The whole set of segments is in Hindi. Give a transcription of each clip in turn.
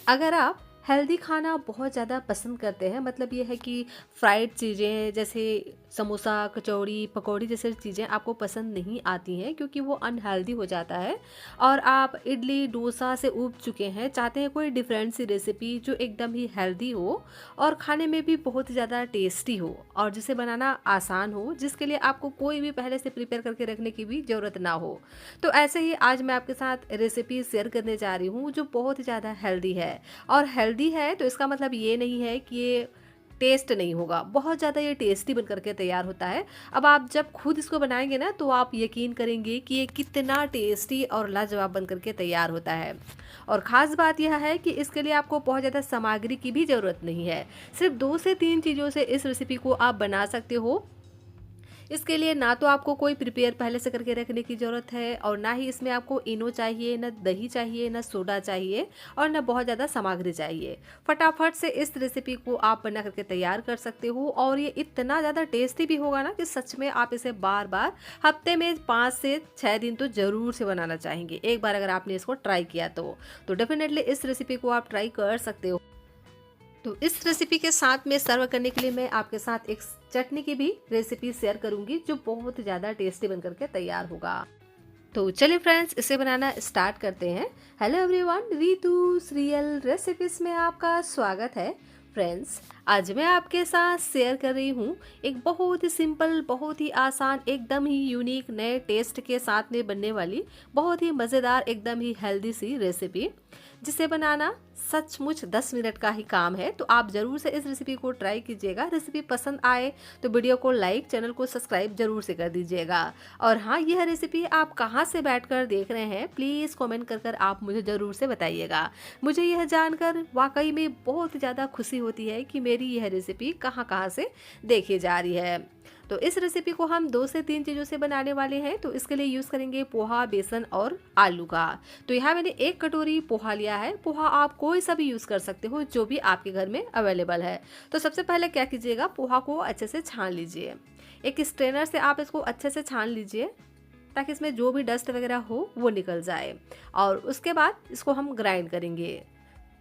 अगर आप हेल्दी खाना बहुत ज़्यादा पसंद करते हैं, मतलब ये है कि फ्राइड चीज़ें जैसे समोसा, कचौड़ी, पकौड़ी जैसी चीज़ें आपको पसंद नहीं आती हैं क्योंकि वो अनहेल्दी हो जाता है, और आप इडली डोसा से ऊब चुके हैं, चाहते हैं कोई डिफरेंट सी रेसिपी जो एकदम ही हेल्दी हो और खाने में भी बहुत ज़्यादा टेस्टी हो और जिसे बनाना आसान हो, जिसके लिए आपको कोई भी पहले से प्रिपेयर करके रखने की भी ज़रूरत ना हो। तो ऐसे ही आज मैं आपके साथ रेसिपी शेयर करने जा रही हूँ जो बहुत ही ज़्यादा हेल्दी है। और हेल्दी है तो इसका मतलब ये नहीं है कि ये टेस्ट नहीं होगा, बहुत ज़्यादा ये टेस्टी बन करके तैयार होता है। अब आप जब खुद इसको बनाएंगे ना तो आप यकीन करेंगे कि ये कितना टेस्टी और लाजवाब बन करके तैयार होता है। और ख़ास बात यह है कि इसके लिए आपको बहुत ज़्यादा सामग्री की भी ज़रूरत नहीं है, सिर्फ 2 से 3 चीज़ों से इस रेसिपी को आप बना सकते हो। इसके लिए ना तो आपको कोई प्रिपेयर पहले से करके रखने की ज़रूरत है और ना ही इसमें आपको इनो चाहिए, ना दही चाहिए, ना सोडा चाहिए और ना बहुत ज़्यादा सामग्री चाहिए। फटाफट से इस रेसिपी को आप बना करके तैयार कर सकते हो और ये इतना ज़्यादा टेस्टी भी होगा ना कि सच में आप इसे बार बार हफ्ते में 5 से 6 दिन तो ज़रूर से बनाना चाहेंगे। एक बार अगर आपने इसको ट्राई किया तो डेफिनेटली इस रेसिपी को आप ट्राई कर सकते हो। तो इस रेसिपी के साथ में सर्व करने के लिए मैं आपके साथ एक चटनी की भी रेसिपी शेयर करूंगी जो बहुत ज़्यादा टेस्टी बन करके तैयार होगा। तो चलिए फ्रेंड्स, इसे बनाना स्टार्ट करते हैं। हेलो एवरीवन, रीतूस रियल रेसिपीज में आपका स्वागत है। फ्रेंड्स, आज मैं आपके साथ शेयर कर रही हूँ एक बहुत ही सिंपल, बहुत ही आसान, एकदम ही यूनिक नए टेस्ट के साथ में बनने वाली बहुत ही मज़ेदार, एकदम ही हेल्दी सी रेसिपी, जिसे बनाना सचमुच 10 मिनट का ही काम है। तो आप ज़रूर से इस रेसिपी को ट्राई कीजिएगा। रेसिपी पसंद आए तो वीडियो को लाइक, चैनल को सब्सक्राइब जरूर से कर दीजिएगा। और हाँ, यह रेसिपी आप कहाँ से बैठकर देख रहे हैं प्लीज़ कमेंट कर आप मुझे ज़रूर से बताइएगा। मुझे यह जानकर वाकई में बहुत ज़्यादा खुशी होती है कि मेरी यह रेसिपी कहाँ कहाँ से देखी जा रही है। तो इस रेसिपी को हम 2 से 3 चीज़ों से बनाने वाले हैं। तो इसके लिए यूज़ करेंगे पोहा, बेसन और आलू का। तो यहाँ मैंने 1 कटोरी पोहा लिया है। पोहा आप कोई सा भी यूज़ कर सकते हो जो भी आपके घर में अवेलेबल है। तो सबसे पहले क्या कीजिएगा, पोहा को अच्छे से छान लीजिए। एक स्ट्रेनर से आप इसको अच्छे से छान लीजिए ताकि इसमें जो भी डस्ट वगैरह हो वो निकल जाए। और उसके बाद इसको हम ग्राइंड करेंगे।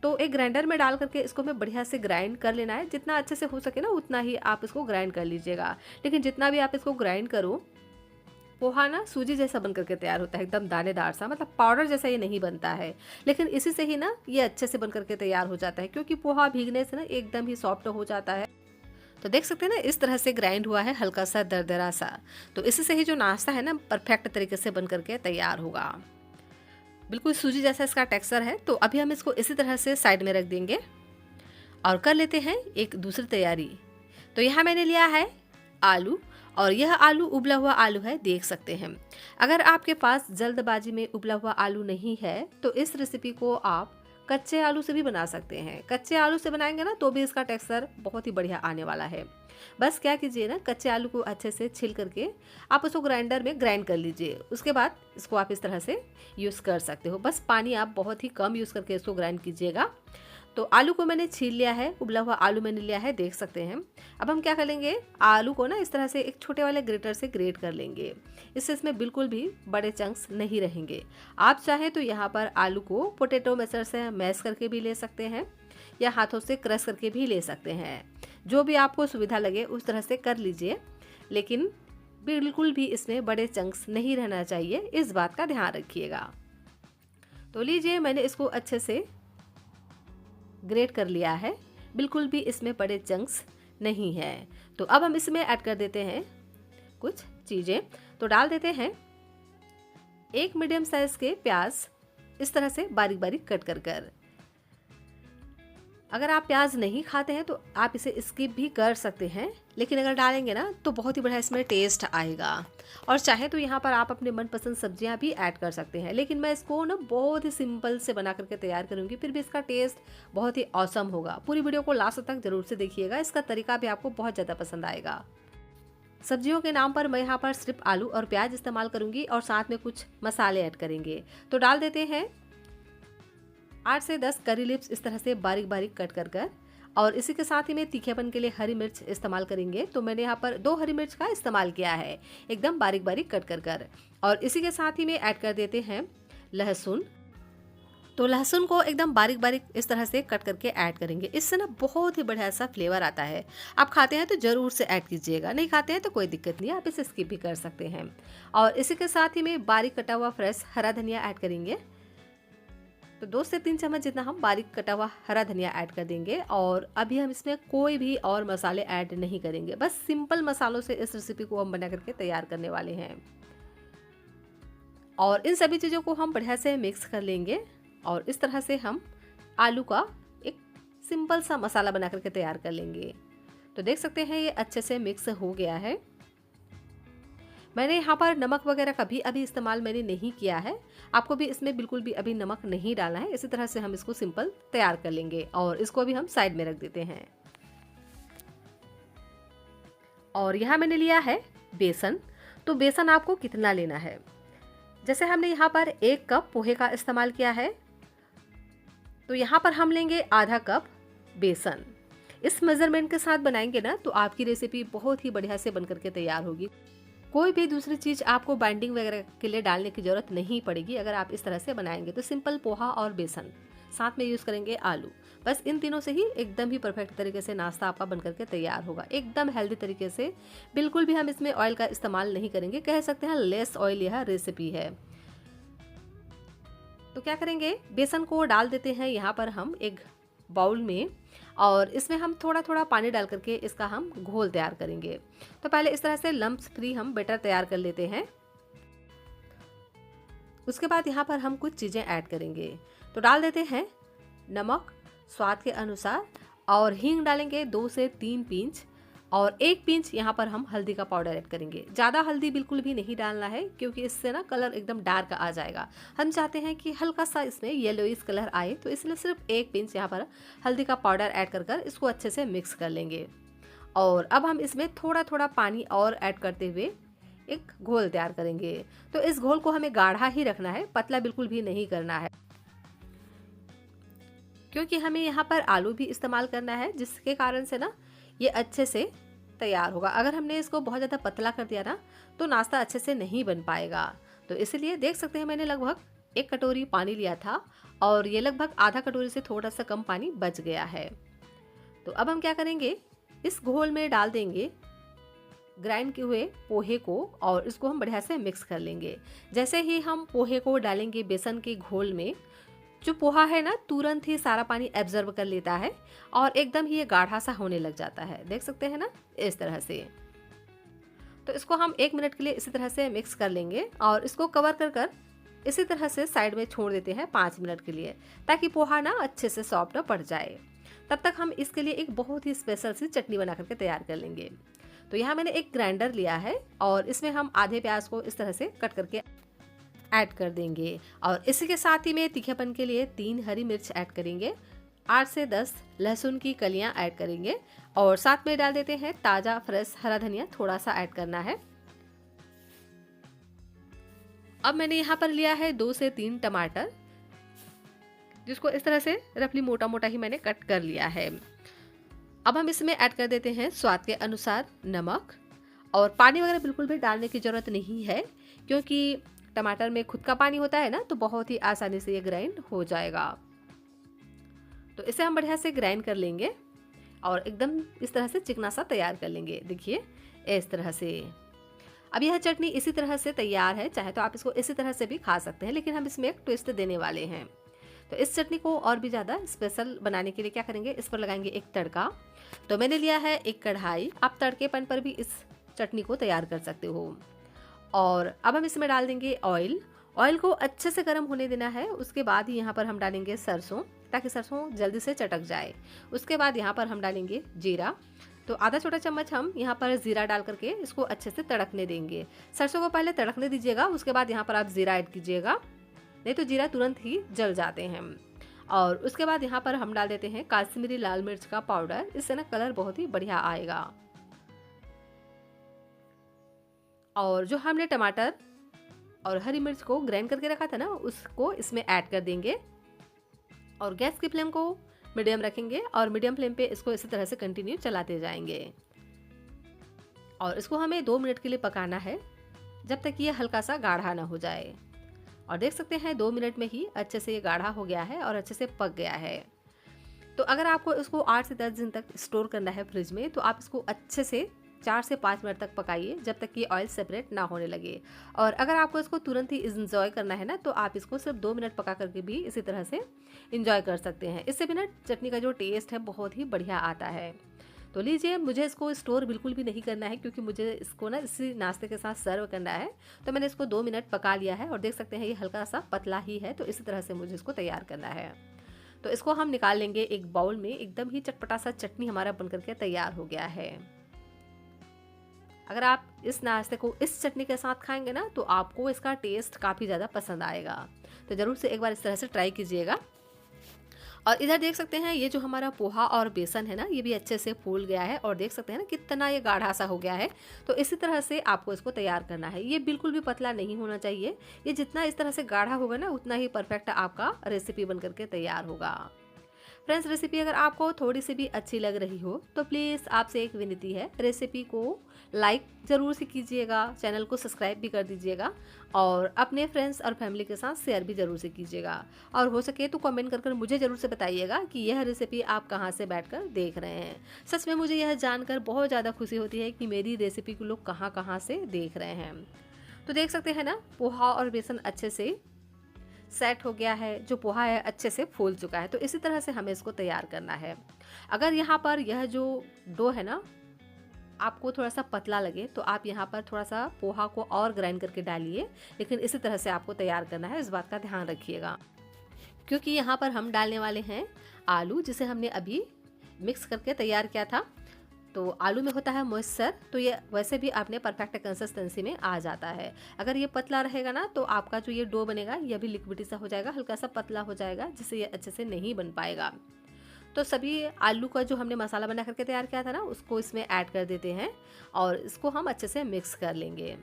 तो एक ग्राइंडर में डाल करके इसको हमें बढ़िया से ग्राइंड कर लेना है। जितना अच्छे से हो सके ना उतना ही आप इसको ग्राइंड कर लीजिएगा। लेकिन जितना भी आप इसको ग्राइंड करो, पोहा ना सूजी जैसा बन करके तैयार होता है, एकदम दानेदार सा, मतलब पाउडर जैसा ये नहीं बनता है। लेकिन इसी से ही ना ये अच्छे से बन करके तैयार हो जाता है क्योंकि पोहा भीगने से ना एकदम ही सॉफ्ट हो जाता है। तो देख सकते हैं ना, इस तरह से ग्राइंड हुआ है, हल्का सा दरदरा सा। तो इसी से ही जो नाश्ता है ना परफेक्ट तरीके से बन करके तैयार होगा। बिल्कुल सूजी जैसा इसका टेक्सचर है। तो अभी हम इसको इसी तरह से साइड में रख देंगे और कर लेते हैं एक दूसरी तैयारी। तो यहाँ मैंने लिया है आलू, और यह आलू उबला हुआ आलू है, देख सकते हैं। अगर आपके पास जल्दबाजी में उबला हुआ आलू नहीं है तो इस रेसिपी को आप कच्चे आलू से भी बना सकते हैं। कच्चे आलू से बनाएंगे ना तो भी इसका टेक्सचर बहुत ही बढ़िया आने वाला है। बस क्या कीजिए ना, कच्चे आलू को अच्छे से छील करके आप उसको ग्राइंडर में ग्राइंड कर लीजिए। उसके बाद इसको आप इस तरह से यूज़ कर सकते हो। बस पानी आप बहुत ही कम यूज़ करके इसको ग्राइंड कीजिएगा। तो आलू को मैंने छील लिया है, उबला हुआ आलू मैंने लिया है, देख सकते हैं। अब हम क्या करेंगे, आलू को ना इस तरह से एक छोटे वाले ग्रेटर से ग्रेट कर लेंगे। इससे इसमें बिल्कुल भी बड़े चंक्स नहीं रहेंगे। आप चाहे तो यहाँ पर आलू को पोटैटो मैशर से मैश करके भी ले सकते हैं या हाथों से क्रश करके भी ले सकते हैं। जो भी आपको सुविधा लगे उस तरह से कर लीजिए, लेकिन बिल्कुल भी इसमें बड़े चंक्स नहीं रहना चाहिए, इस बात का ध्यान रखिएगा। तो लीजिए, मैंने इसको अच्छे से ग्रेट कर लिया है, बिल्कुल भी इसमें बड़े चंक्स नहीं है। तो अब हम इसमें ऐड कर देते हैं कुछ चीज़ें। तो डाल देते हैं 1 मीडियम साइज़ के प्याज, इस तरह से बारीक बारीक कट कर। अगर आप प्याज नहीं खाते हैं तो आप इसे स्किप भी कर सकते हैं, लेकिन अगर डालेंगे ना तो बहुत ही बढ़िया इसमें टेस्ट आएगा। और चाहे तो यहाँ पर आप अपने मनपसंद सब्जियाँ भी ऐड कर सकते हैं, लेकिन मैं इसको ना बहुत ही सिंपल से बना करके तैयार करूँगी, फिर भी इसका टेस्ट बहुत ही औसम होगा। पूरी वीडियो को लास्ट तक जरूर से देखिएगा, इसका तरीका भी आपको बहुत ज़्यादा पसंद आएगा। सब्जियों के नाम पर मैं यहाँ पर सिर्फ आलू और प्याज इस्तेमाल करूँगी और साथ में कुछ मसाले ऐड करेंगे। तो डाल देते हैं 8 से 10 करी लिप्स, इस तरह से बारीक बारीक कट कर। और इसी के साथ ही में तीखेपन के लिए हरी मिर्च इस्तेमाल करेंगे। तो मैंने यहाँ पर 2 हरी मिर्च का इस्तेमाल किया है, एकदम बारीक बारीक कट कर। और इसी के साथ ही में ऐड कर देते हैं लहसुन, तो लहसुन को एकदम बारीक बारीक इस तरह से कट करके ऐड करेंगे। इससे ना बहुत ही बढ़िया सा फ्लेवर आता है। आप खाते हैं तो ज़रूर से ऐड कीजिएगा, नहीं खाते हैं तो कोई दिक्कत नहीं है, आप इसे स्किप भी कर सकते हैं। और इसी के साथ ही में बारीक कटा हुआ फ्रेश हरा धनिया ऐड करेंगे। तो 2 से 3 चम्मच जितना हम बारीक कटा हुआ हरा धनिया ऐड कर देंगे। और अभी हम इसमें कोई भी और मसाले ऐड नहीं करेंगे, बस सिंपल मसालों से इस रेसिपी को हम बना करके तैयार करने वाले हैं। और इन सभी चीज़ों को हम बढ़िया से मिक्स कर लेंगे और इस तरह से हम आलू का एक सिंपल सा मसाला बना करके तैयार कर लेंगे। तो देख सकते हैं ये अच्छे से मिक्स हो गया है। मैंने यहाँ पर नमक वगैरह का भी अभी इस्तेमाल मैंने नहीं किया है, आपको भी इसमें बिल्कुल भी अभी नमक नहीं डालना है। इसी तरह से हम इसको सिंपल तैयार कर लेंगे और इसको अभी हम साइड में रख देते हैं। और यहाँ मैंने लिया है बेसन। तो बेसन आपको कितना लेना है, जैसे हमने यहाँ पर 1 कप पोहे का इस्तेमाल किया है, तो यहाँ पर हम लेंगे आधा कप बेसन। इस मेजरमेंट के साथ बनाएंगे ना तो आपकी रेसिपी बहुत ही बढ़िया से बनकर के तैयार होगी। कोई भी दूसरी चीज़ आपको बाइंडिंग वगैरह के लिए डालने की ज़रूरत नहीं पड़ेगी अगर आप इस तरह से बनाएंगे। तो सिंपल पोहा और बेसन, साथ में यूज़ करेंगे आलू, बस इन तीनों से ही एकदम ही परफेक्ट तरीके से नाश्ता आपका बनकर के तैयार होगा, एकदम हेल्दी तरीके से। बिल्कुल भी हम इसमें ऑयल का इस्तेमाल नहीं करेंगे, कह सकते हैं लेस ऑयल यह रेसिपी है। तो क्या करेंगे, बेसन को डाल देते हैं यहाँ पर हम एक बाउल में और इसमें हम थोड़ा थोड़ा पानी डाल करके इसका हम घोल तैयार करेंगे। तो पहले इस तरह से लम्प्स फ्री हम बैटर तैयार कर लेते हैं। उसके बाद यहाँ पर हम कुछ चीज़ें ऐड करेंगे। तो डाल देते हैं नमक स्वाद के अनुसार और हींग डालेंगे 2 से 3 पिंच और 1 पिंच यहाँ पर हम हल्दी का पाउडर ऐड करेंगे। ज़्यादा हल्दी बिल्कुल भी नहीं डालना है क्योंकि इससे ना कलर एकदम डार्क आ जाएगा। हम चाहते हैं कि हल्का सा इसमें येलोइश कलर आए, तो इसलिए सिर्फ 1 पिंच यहाँ पर हल्दी का पाउडर ऐड कर इसको अच्छे से मिक्स कर लेंगे। और अब हम इसमें थोड़ा थोड़ा पानी और ऐड करते हुए एक घोल तैयार करेंगे। तो इस घोल को हमें गाढ़ा ही रखना है, पतला बिल्कुल भी नहीं करना है, क्योंकि हमें यहाँ पर आलू भी इस्तेमाल करना है, जिसके कारण से ना ये अच्छे से तैयार होगा। अगर हमने इसको बहुत ज़्यादा पतला कर दिया ना तो नाश्ता अच्छे से नहीं बन पाएगा। तो इसलिए देख सकते हैं मैंने लगभग 1 कटोरी पानी लिया था और ये लगभग आधा कटोरी से थोड़ा सा कम पानी बच गया है। तो अब हम क्या करेंगे, इस घोल में डाल देंगे ग्राइंड किए हुए पोहे को और इसको हम बढ़िया से मिक्स कर लेंगे। जैसे ही हम पोहे को डालेंगे बेसन के घोल में, जो पोहा है ना तुरंत ही सारा पानी एब्जर्व कर लेता है और एकदम ही ये गाढ़ा सा होने लग जाता है। देख सकते हैं ना इस तरह से। तो इसको हम 1 मिनट के लिए इसी तरह से मिक्स कर लेंगे और इसको कवर कर इसी तरह से साइड में छोड़ देते हैं 5 मिनट के लिए, ताकि पोहा ना अच्छे से सॉफ्ट पड़ जाए। तब तक हम इसके लिए एक बहुत ही स्पेशल सी चटनी बना करके तैयार कर लेंगे। तो यहाँ मैंने एक ग्राइंडर लिया है और इसमें हम आधे प्याज को इस तरह से कट करके ऐड कर देंगे और इसी के साथ ही में तीखेपन के लिए 3 हरी मिर्च ऐड करेंगे, 8 से 10 लहसुन की कलियां ऐड करेंगे और साथ में डाल देते हैं ताज़ा फ्रेश हरा धनिया, थोड़ा सा ऐड करना है। अब मैंने यहाँ पर लिया है 2 से 3 टमाटर, जिसको इस तरह से रफली मोटा मोटा ही मैंने कट कर लिया है। अब हम इसमें ऐड कर देते हैं स्वाद के अनुसार नमक और पानी वगैरह बिल्कुल भी डालने की ज़रूरत नहीं है, क्योंकि टमाटर में खुद का पानी होता है ना, तो बहुत ही आसानी से ये ग्राइंड हो जाएगा। तो इसे हम बढ़िया से ग्राइंड कर लेंगे और एकदम इस तरह से चिकना सा तैयार कर लेंगे। देखिए इस तरह से। अब यह चटनी इसी तरह से तैयार है, चाहे तो आप इसको इसी तरह से भी खा सकते हैं, लेकिन हम इसमें एक ट्विस्ट देने वाले हैं। तो इस चटनी को और भी ज़्यादा स्पेशल बनाने के लिए क्या करेंगे, इस पर लगाएंगे एक तड़का। तो मैंने लिया है एक कढ़ाई, आप तड़केपन पर भी इस चटनी को तैयार कर सकते हो। और अब हम इसमें डाल देंगे ऑयल। ऑयल को अच्छे से गर्म होने देना है। उसके बाद ही यहाँ पर हम डालेंगे सरसों, ताकि सरसों जल्दी से चटक जाए। उसके बाद यहाँ पर हम डालेंगे जीरा। तो आधा छोटा चम्मच हम यहाँ पर जीरा डाल करके इसको अच्छे से तड़कने देंगे। सरसों को पहले तड़कने दीजिएगा, उसके बाद यहाँ पर आप जीरा ऐड कीजिएगा, नहीं तो जीरा तुरंत ही जल जाते हैं। और उसके बाद यहाँ पर हम डाल देते हैं काश्मीरी लाल मिर्च का पाउडर, इससे ना कलर बहुत ही बढ़िया आएगा। और जो हमने टमाटर और हरी मिर्च को ग्राइंड करके रखा था ना, उसको इसमें ऐड कर देंगे और गैस की फ्लेम को मीडियम रखेंगे और मीडियम फ्लेम पे इसको इसी तरह से कंटिन्यू चलाते जाएंगे। और इसको हमें 2 मिनट के लिए पकाना है, जब तक ये हल्का सा गाढ़ा ना हो जाए। और देख सकते हैं 2 मिनट में ही अच्छे से ये गाढ़ा हो गया है और अच्छे से पक गया है। तो अगर आपको इसको 8 से 10 दिन तक स्टोर करना है फ्रिज में, तो आप इसको अच्छे से 4 से 5 मिनट तक पकाइए, जब तक कि ऑयल सेपरेट ना होने लगे। और अगर आपको इसको तुरंत ही इंजॉय करना है ना, तो आप इसको सिर्फ 2 मिनट पका करके भी इसी तरह से इंजॉय कर सकते हैं। इससे भी ना चटनी का जो टेस्ट है बहुत ही बढ़िया आता है। तो लीजिए, मुझे इसको स्टोर बिल्कुल भी नहीं करना है, क्योंकि मुझे इसको ना इसी नाश्ते के साथ सर्व करना है। तो मैंने इसको 2 मिनट पका लिया है और देख सकते हैं ये हल्का सा पतला ही है। तो इसी तरह से मुझे इसको तैयार करना है। तो इसको हम निकाल लेंगे एक बाउल में। एकदम ही चटपटा सा चटनी हमारा बनकर के तैयार हो गया है। अगर आप इस नाश्ते को इस चटनी के साथ खाएंगे ना, तो आपको इसका टेस्ट काफ़ी ज़्यादा पसंद आएगा। तो ज़रूर से एक बार इस तरह से ट्राई कीजिएगा। और इधर देख सकते हैं ये जो हमारा पोहा और बेसन है ना, ये भी अच्छे से फूल गया है और देख सकते हैं ना कितना ये गाढ़ा सा हो गया है। तो इसी तरह से आपको इसको तैयार करना है। ये बिल्कुल भी पतला नहीं होना चाहिए। ये जितना इस तरह से गाढ़ा होगा ना, उतना ही परफेक्ट आपका रेसिपी बन करके तैयार होगा। फ्रेंड्स, रेसिपी अगर आपको थोड़ी सी भी अच्छी लग रही हो तो प्लीज़ आपसे एक विनती है, रेसिपी को लाइक ज़रूर से कीजिएगा, चैनल को सब्सक्राइब भी कर दीजिएगा और अपने फ्रेंड्स और फैमिली के साथ शेयर भी ज़रूर से कीजिएगा। और हो सके तो कमेंट कर मुझे ज़रूर से बताइएगा कि यह रेसिपी आप कहाँ से बैठकर देख रहे हैं। सच में मुझे यह जानकर बहुत ज़्यादा खुशी होती है कि मेरी रेसिपी को लोग कहाँ कहाँ से देख रहे हैं। तो देख सकते हैं ना, पोहा और बेसन अच्छे से सेट हो गया है। जो पोहा है अच्छे से फूल चुका है। तो इसी तरह से हमें इसको तैयार करना है। अगर यहाँ पर यह जो डो है ना आपको थोड़ा सा पतला लगे, तो आप यहाँ पर थोड़ा सा पोहा को और ग्राइंड करके डालिए, लेकिन इसी तरह से आपको तैयार करना है। इस बात का ध्यान रखिएगा, क्योंकि यहाँ पर हम डालने वाले हैं आलू, जिसे हमने अभी मिक्स करके तैयार किया था। तो आलू में होता है मॉइस्चर, तो ये वैसे भी आपने परफेक्ट कंसिस्टेंसी में आ जाता है। अगर ये पतला रहेगा ना, तो आपका जो ये डो बनेगा ये भी लिक्विडी सा हो जाएगा, हल्का सा पतला हो जाएगा, जिससे ये अच्छे से नहीं बन पाएगा। तो सभी आलू का जो हमने मसाला बना करके तैयार किया था ना, उसको इसमें ऐड कर देते हैं और इसको हम अच्छे से मिक्स कर लेंगे।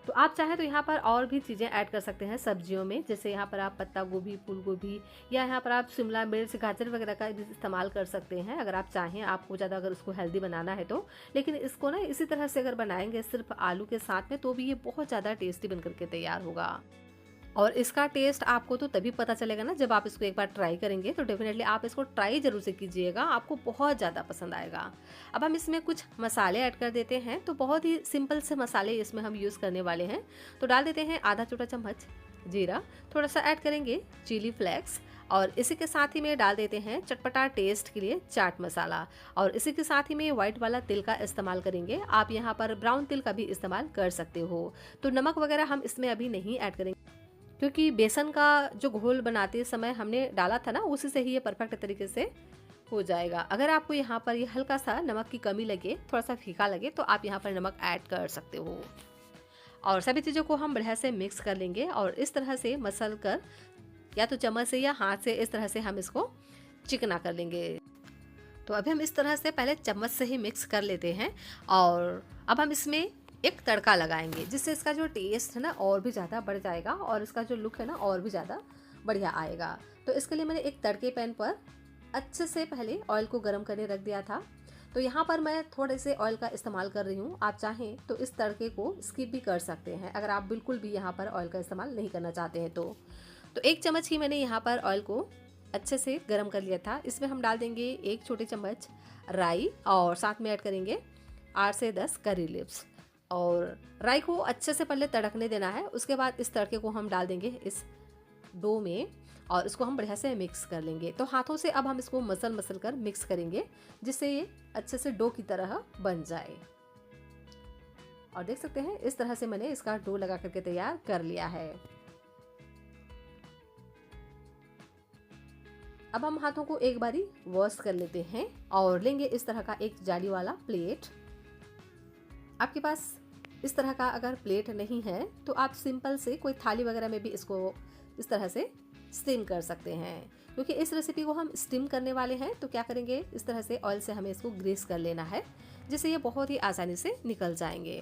तो आप चाहें तो यहाँ पर और भी चीज़ें ऐड कर सकते हैं सब्जियों में, जैसे यहाँ पर आप पत्ता गोभी, फूल गोभी, या यहाँ पर आप शिमला मिर्च, गाजर वगैरह का भी इस्तेमाल कर सकते हैं, अगर आप चाहें, आपको ज़्यादा अगर उसको हेल्दी बनाना है तो। लेकिन इसको ना इसी तरह से अगर बनाएंगे सिर्फ आलू के साथ में, तो भी ये बहुत ज़्यादा टेस्टी बन करके तैयार होगा। और इसका टेस्ट आपको तो तभी पता चलेगा ना जब आप इसको एक बार ट्राई करेंगे। तो डेफिनेटली आप इसको ट्राई ज़रूर से कीजिएगा, आपको बहुत ज़्यादा पसंद आएगा। अब हम इसमें कुछ मसाले ऐड कर देते हैं। तो बहुत ही सिंपल से मसाले इसमें हम यूज़ करने वाले हैं। तो डाल देते हैं आधा छोटा चम्मच जीरा, थोड़ा सा ऐड करेंगे चिली फ्लेक्स, और इसी के साथ ही में डाल देते हैं चटपटा टेस्ट के लिए चाट मसाला, और इसी के साथ ही में वाइट वाला तिल का इस्तेमाल करेंगे। आप यहाँ पर ब्राउन तिल का भी इस्तेमाल कर सकते हो। तो नमक वगैरह हम इसमें अभी नहीं ऐड करेंगे, क्योंकि बेसन का जो घोल बनाते समय हमने डाला था ना, उसी से ही ये परफेक्ट तरीके से हो जाएगा। अगर आपको यहाँ पर ये हल्का सा नमक की कमी लगे, थोड़ा सा फीका लगे, तो आप यहाँ पर नमक ऐड कर सकते हो। और सभी चीज़ों को हम बढ़िया से मिक्स कर लेंगे और इस तरह से मसल कर, या तो चम्मच से या हाथ से, इस तरह से हम इसको चिकना कर लेंगे। तो अभी हम इस तरह से पहले चम्मच से ही मिक्स कर लेते हैं और अब हम इसमें एक तड़का लगाएंगे, जिससे इसका जो टेस्ट है ना और भी ज़्यादा बढ़ जाएगा और इसका जो लुक है ना और भी ज़्यादा बढ़िया आएगा। तो इसके लिए मैंने एक तड़के पैन पर अच्छे से पहले ऑयल को गर्म करने रख दिया था। तो यहाँ पर मैं थोड़े से ऑयल का इस्तेमाल कर रही हूँ। आप चाहें तो इस तड़के को स्किप भी कर सकते हैं, अगर आप बिल्कुल भी यहाँ पर ऑयल का इस्तेमाल नहीं करना चाहते हैं तो। 1 चम्मच ही मैंने यहाँ पर ऑयल को अच्छे से गर्म कर लिया था। इसमें हम डाल देंगे 1 छोटे चम्मच राई और साथ में ऐड करेंगे 8 से 10 करी लीव्स, और राई को अच्छे से पहले तड़कने देना है। उसके बाद इस तड़के को हम डाल देंगे इस डो में और इसको हम बढ़िया से मिक्स कर लेंगे। तो हाथों से अब हम इसको मसल कर मिक्स करेंगे, जिससे ये अच्छे से डो की तरह बन जाए। और देख सकते हैं इस तरह से मैंने इसका डो लगा करके तैयार कर लिया है। अब हम हाथों को एक बारी वॉश कर लेते हैं और लेंगे इस तरह का एक जाली वाला प्लेट। आपके पास इस तरह का अगर प्लेट नहीं है तो आप सिंपल से कोई थाली वगैरह में भी इसको इस तरह से स्टीम कर सकते हैं। क्योंकि इस रेसिपी को हम स्टीम करने वाले हैं, तो क्या करेंगे, इस तरह से ऑयल से हमें इसको ग्रीस कर लेना है, जिससे ये बहुत ही आसानी से निकल जाएंगे।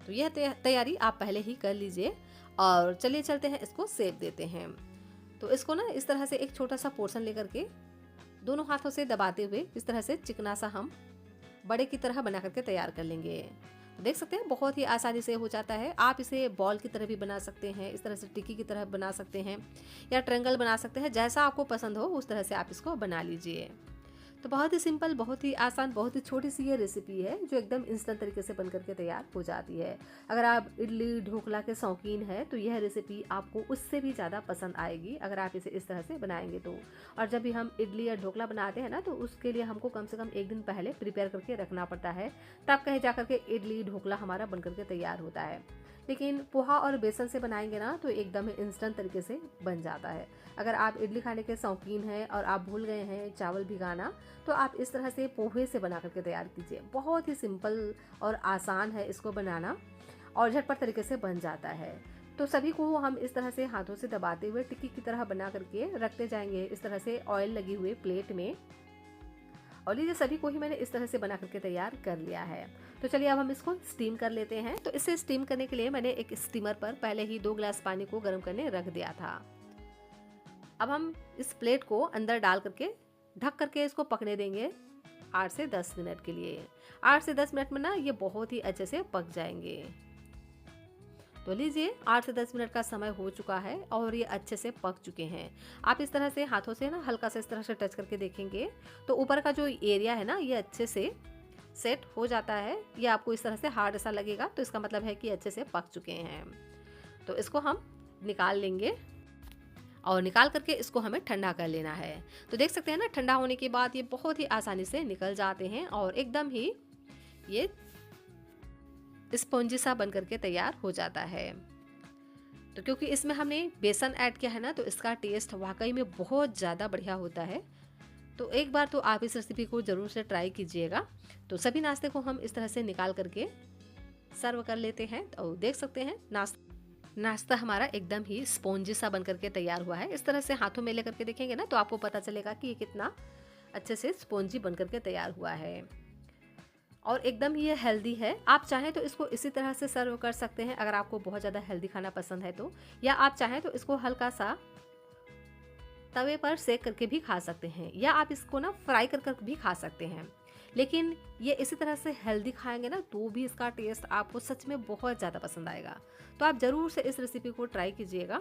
तो यह तैयारी आप पहले ही कर लीजिए और चलिए चलते हैं इसको सेक देते हैं। तो इसको ना इस तरह से एक छोटा सा पोर्शन लेकर के दोनों हाथों से दबाते हुए इस तरह से चिकना सा हम बड़े की तरह बना करके तैयार कर लेंगे। देख सकते हैं बहुत ही आसानी से हो जाता है। आप इसे बॉल की तरह भी बना सकते हैं, इस तरह से टिक्की की तरह बना सकते हैं या ट्रायंगल बना सकते हैं, जैसा आपको पसंद हो उस तरह से आप इसको बना लीजिए। तो बहुत ही सिंपल, बहुत ही आसान, बहुत ही छोटी सी ये रेसिपी है जो एकदम इंस्टेंट तरीके से बनकर के तैयार हो जाती है। अगर आप इडली ढोकला के शौकीन हैं तो यह रेसिपी आपको उससे भी ज़्यादा पसंद आएगी अगर आप इसे इस तरह से बनाएंगे तो। और जब भी हम इडली या ढोकला बनाते हैं ना तो उसके लिए हमको कम से कम एक दिन पहले प्रिपेयर करके रखना पड़ता है, तब कहीं जा करके इडली ढोकला हमारा बनकर के तैयार होता है। लेकिन पोहा और बेसन से बनाएंगे ना तो एकदम इंस्टेंट तरीके से बन जाता है। अगर आप इडली खाने के शौकीन हैं और आप भूल गए हैं चावल भिगाना, तो आप इस तरह से पोहे से बना करके तैयार कीजिए। बहुत ही सिंपल और आसान है इसको बनाना और झटपट तरीके से बन जाता है। तो सभी को हम इस तरह से हाथों से दबाते हुए टिक्की की तरह बना करके रखते जाएंगे इस तरह से ऑयल लगी हुए प्लेट में। और लीजिए सभी को ही मैंने इस तरह से बना करके तैयार कर लिया है। तो चलिए अब हम इसको स्टीम कर लेते हैं। तो इसे स्टीम करने के लिए मैंने एक स्टीमर पर पहले ही 2 ग्लास पानी को गर्म करने रख दिया था। अब हम इस प्लेट को अंदर डाल करके ढक करके इसको पकने देंगे 8 से 10 मिनट के लिए। 8 से 10 मिनट में ना ये बहुत ही अच्छे से पक जाएंगे। तो लीजिए 8 से 10 मिनट का समय हो चुका है और ये अच्छे से पक चुके हैं। आप इस तरह से हाथों से ना हल्का सा इस तरह से टच करके देखेंगे तो ऊपर का जो एरिया है ना ये अच्छे से सेट हो जाता है। ये आपको इस तरह से हार्ड ऐसा लगेगा तो इसका मतलब है कि अच्छे से पक चुके हैं। तो इसको हम निकाल लेंगे और निकाल करके इसको हमें ठंडा कर लेना है। तो देख सकते हैं ना ठंडा होने के बाद ये बहुत ही आसानी से निकल जाते हैं और एकदम ही ये स्पॉन्जी सा बन करके तैयार हो जाता है। तो क्योंकि इसमें हमने बेसन ऐड किया है ना तो इसका टेस्ट वाकई में बहुत ज़्यादा बढ़िया होता है। तो एक बार तो आप इस रेसिपी को ज़रूर से ट्राई कीजिएगा। तो सभी नाश्ते को हम इस तरह से निकाल करके सर्व कर लेते हैं। तो देख सकते हैं नाश्ता हमारा एकदम ही स्पॉन्जी सा बन करके तैयार हुआ है। इस तरह से हाथों में ले करके देखेंगे ना तो आपको पता चलेगा कि ये कितना अच्छे से स्पॉन्जी बन करके तैयार हुआ है और एकदम ये हेल्दी है। आप चाहें तो इसको इसी तरह से सर्व कर सकते हैं अगर आपको बहुत ज़्यादा हेल्दी खाना पसंद है तो, या आप चाहें तो इसको हल्का सा तवे पर सेक करके भी खा सकते हैं या आप इसको ना फ्राई कर भी खा सकते हैं। लेकिन ये इसी तरह से हेल्दी खाएंगे ना तो भी इसका टेस्ट आपको सच में बहुत ज़्यादा पसंद आएगा। तो आप ज़रूर से इस रेसिपी को ट्राई कीजिएगा।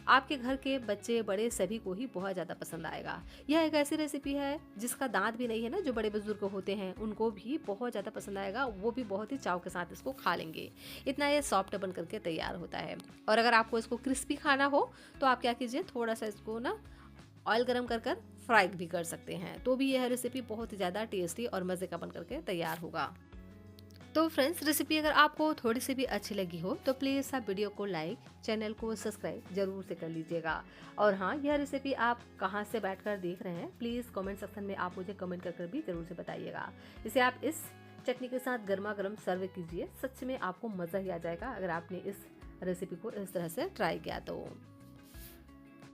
आपके घर के बच्चे बड़े सभी को ही बहुत ज़्यादा पसंद आएगा। यह एक ऐसी रेसिपी है जिसका दांत भी नहीं है ना, जो बड़े बुजुर्ग होते हैं उनको भी बहुत ज़्यादा पसंद आएगा। वो भी बहुत ही चाव के साथ इसको खा लेंगे। इतना ये सॉफ्ट बन करके तैयार होता है। और अगर आपको इसको क्रिस्पी खाना हो तो आप क्या कीजिए, थोड़ा सा इसको ना ऑयल गरम कर फ्राई भी कर सकते हैं, तो भी यह रेसिपी बहुत ही ज़्यादा टेस्टी और मज़े का बन करके तैयार होगा। तो फ्रेंड्स, रेसिपी अगर आपको थोड़ी सी भी अच्छी लगी हो तो प्लीज़ आप वीडियो को लाइक, चैनल को सब्सक्राइब जरूर से कर लीजिएगा। और हाँ, यह रेसिपी आप कहाँ से बैठकर देख रहे हैं प्लीज़ कमेंट सेक्शन में आप मुझे कमेंट कर भी जरूर से बताइएगा। इसे आप इस चटनी के साथ गर्मा गर्म सर्व कीजिए। सच में आपको मज़ा ही आ जाएगा अगर आपने इस रेसिपी को इस तरह से ट्राई किया तो।